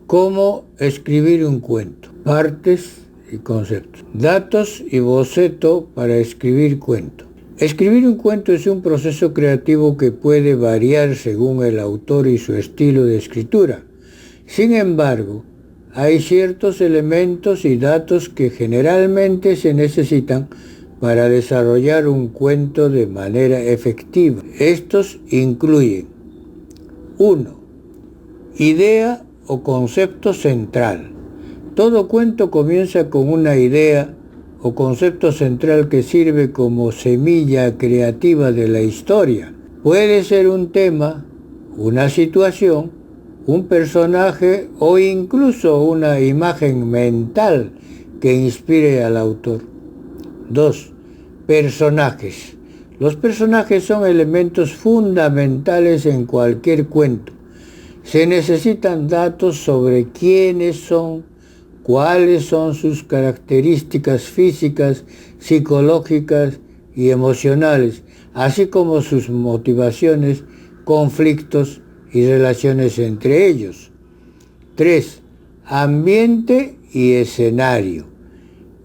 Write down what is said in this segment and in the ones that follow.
¿Cómo escribir un cuento? Partes y conceptos. Datos y boceto para escribir cuento. Escribir un cuento es un proceso creativo que puede variar según el autor y su estilo de escritura. Sin embargo, hay ciertos elementos y datos que generalmente se necesitan para desarrollar un cuento de manera efectiva. Estos incluyen 1. Idea o concepto central. Todo cuento comienza con una idea o concepto central que sirve como semilla creativa de la historia. Puede ser un tema, una situación, un personaje o incluso una imagen mental que inspire al autor. 2. Personajes. Los personajes son elementos fundamentales en cualquier cuento. Se necesitan datos sobre quiénes son, cuáles son sus características físicas, psicológicas y emocionales, así como sus motivaciones, conflictos y relaciones entre ellos. 3. Ambiente y escenario.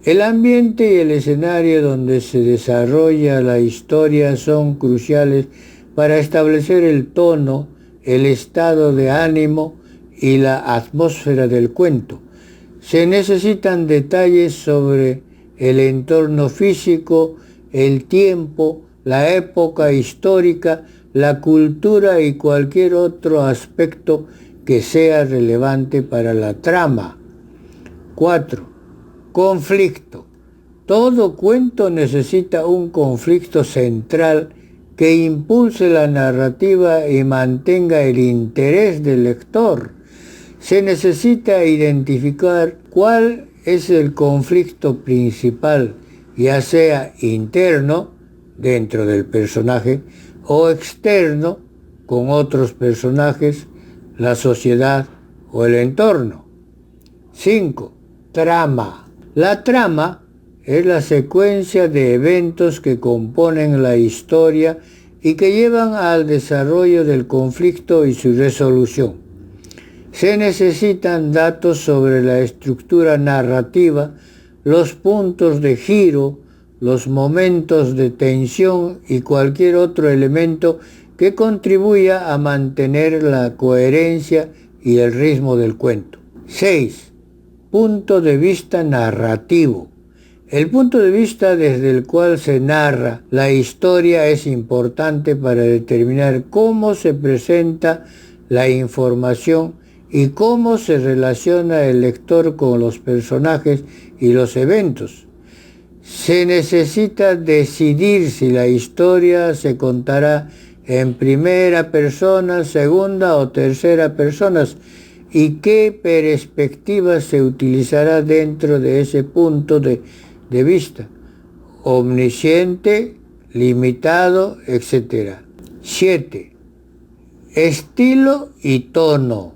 El ambiente y el escenario donde se desarrolla la historia son cruciales para establecer el tono, el estado de ánimo y la atmósfera del cuento. Se necesitan detalles sobre el entorno físico, el tiempo, la época histórica, la cultura y cualquier otro aspecto que sea relevante para la trama. 4. Conflicto. Todo cuento necesita un conflicto central que impulse la narrativa y mantenga el interés del lector. Se necesita identificar cuál es el conflicto principal, ya sea interno, dentro del personaje, o externo, con otros personajes, la sociedad o el entorno. 5. Trama. La trama es la secuencia de eventos que componen la historia y que llevan al desarrollo del conflicto y su resolución. Se necesitan datos sobre la estructura narrativa, los puntos de giro, los momentos de tensión y cualquier otro elemento que contribuya a mantener la coherencia y el ritmo del cuento. 6. Punto de vista narrativo. El punto de vista desde el cual se narra la historia es importante para determinar cómo se presenta la información y cómo se relaciona el lector con los personajes y los eventos. Se necesita decidir si la historia se contará en primera persona, segunda o tercera persona y qué perspectiva se utilizará dentro de ese punto de vista, omnisciente, limitado, etc. 7. Estilo y tono.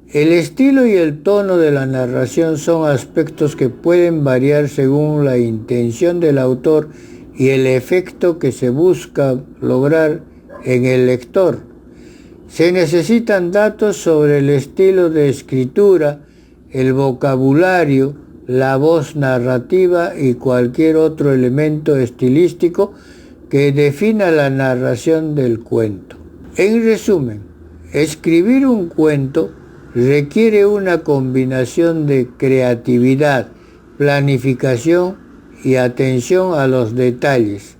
El estilo y el tono de la narración son aspectos que pueden variar según la intención del autor y el efecto que se busca lograr en el lector. Se necesitan datos sobre el estilo de escritura, el vocabulario, la voz narrativa y cualquier otro elemento estilístico que defina la narración del cuento. En resumen, escribir un cuento requiere una combinación de creatividad, planificación y atención a los detalles.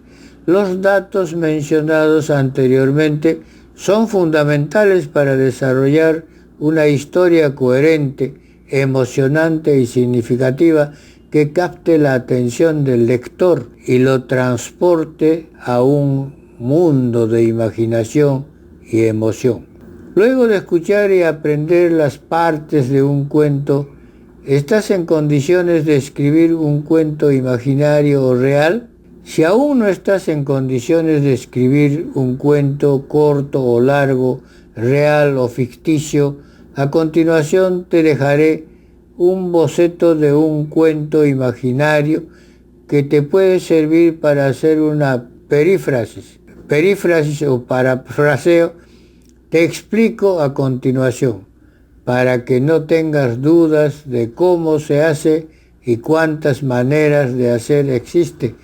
Los datos mencionados anteriormente son fundamentales para desarrollar una historia coherente, emocionante y significativa que capte la atención del lector y lo transporte a un mundo de imaginación y emoción. Luego de escuchar y aprender las partes de un cuento, ¿estás en condiciones de escribir un cuento imaginario o real? Si aún no estás en condiciones de escribir un cuento corto o largo, real o ficticio, a continuación te dejaré un boceto de un cuento imaginario que te puede servir para hacer una perífrasis o parafraseo. Te explico a continuación. para que no tengas dudas de cómo se hace y cuántas maneras de hacer existe.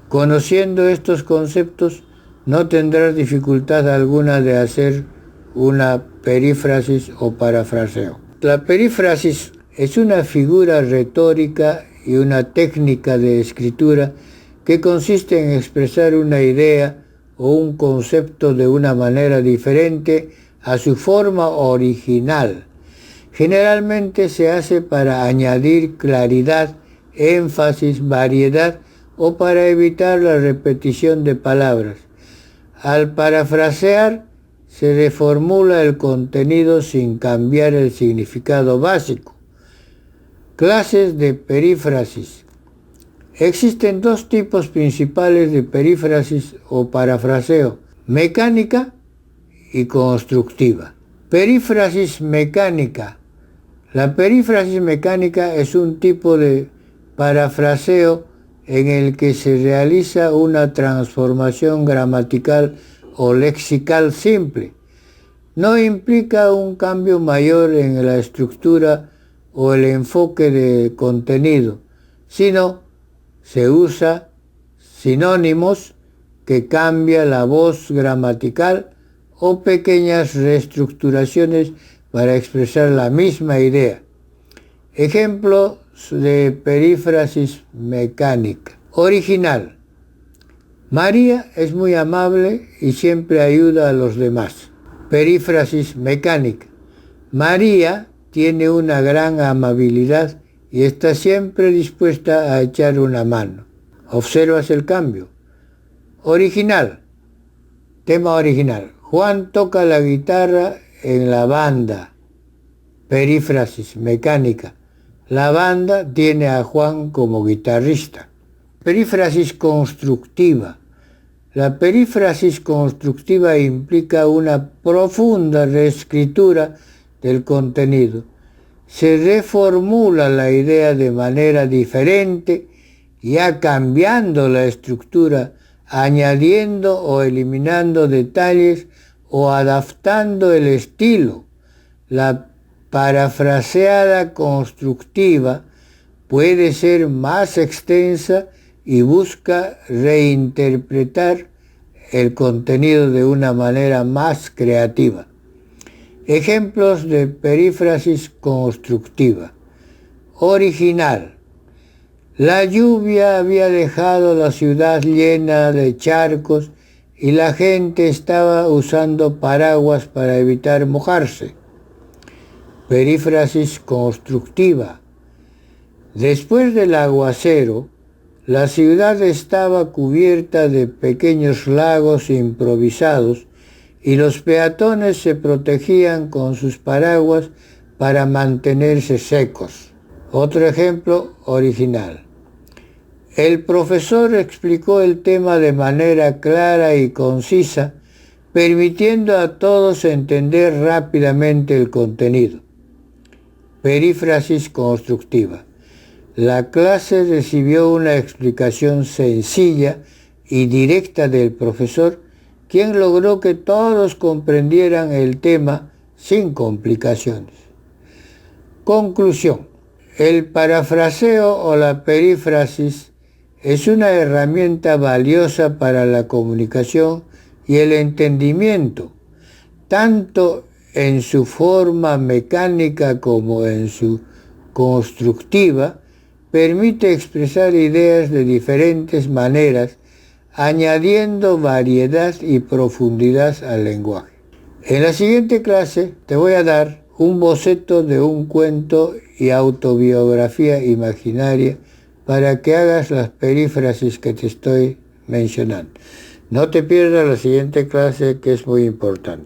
Conociendo estos conceptos, no tendrás dificultad alguna de hacer una perífrasis o parafraseo. La perífrasis es una figura retórica y una técnica de escritura que consiste en expresar una idea o un concepto de una manera diferente a su forma original. Generalmente se hace para añadir claridad, énfasis, variedad o para evitar la repetición de palabras. Al parafrasear, se reformula el contenido sin cambiar el significado básico. Clases de perífrasis. Existen dos tipos principales de perífrasis o parafraseo: mecánica y constructiva. Perífrasis mecánica. La perífrasis mecánica es un tipo de parafraseo en el que se realiza una transformación gramatical o lexical simple. No implica un cambio mayor en la estructura o el enfoque de contenido, sino se usa sinónimos que cambia la voz gramatical o pequeñas reestructuraciones para expresar la misma idea. Ejemplo de perífrasis mecánica. Original. María es muy amable y siempre ayuda a los demás. Perífrasis mecánica. María tiene una gran amabilidad y está siempre dispuesta a echar una mano. ¿Observas el cambio? Original. Tema original. Juan toca la guitarra en la banda. Perífrasis mecánica. La banda tiene a Juan como guitarrista. Perífrasis constructiva. La perífrasis constructiva implica una profunda reescritura del contenido. Se reformula la idea de manera diferente, ya cambiando la estructura, añadiendo o eliminando detalles o adaptando el estilo. La parafraseada constructiva puede ser más extensa y busca reinterpretar el contenido de una manera más creativa. Ejemplos de perífrasis constructiva. Original. La lluvia había dejado la ciudad llena de charcos y la gente estaba usando paraguas para evitar mojarse. Perífrasis constructiva. Después del aguacero, la ciudad estaba cubierta de pequeños lagos improvisados y los peatones se protegían con sus paraguas para mantenerse secos. Otro ejemplo original. El profesor explicó el tema de manera clara y concisa, permitiendo a todos entender rápidamente el contenido. Perífrasis constructiva. La clase recibió una explicación sencilla y directa del profesor, quien logró que todos comprendieran el tema sin complicaciones. Conclusión. El parafraseo o la perífrasis es una herramienta valiosa para la comunicación y el entendimiento, tanto en su forma mecánica como en su constructiva. Permite expresar ideas de diferentes maneras, añadiendo variedad y profundidad al lenguaje. En la siguiente clase te voy a dar un boceto de un cuento y autobiografía imaginaria para que hagas las perífrasis que te estoy mencionando. No te pierdas la siguiente clase, que es muy importante.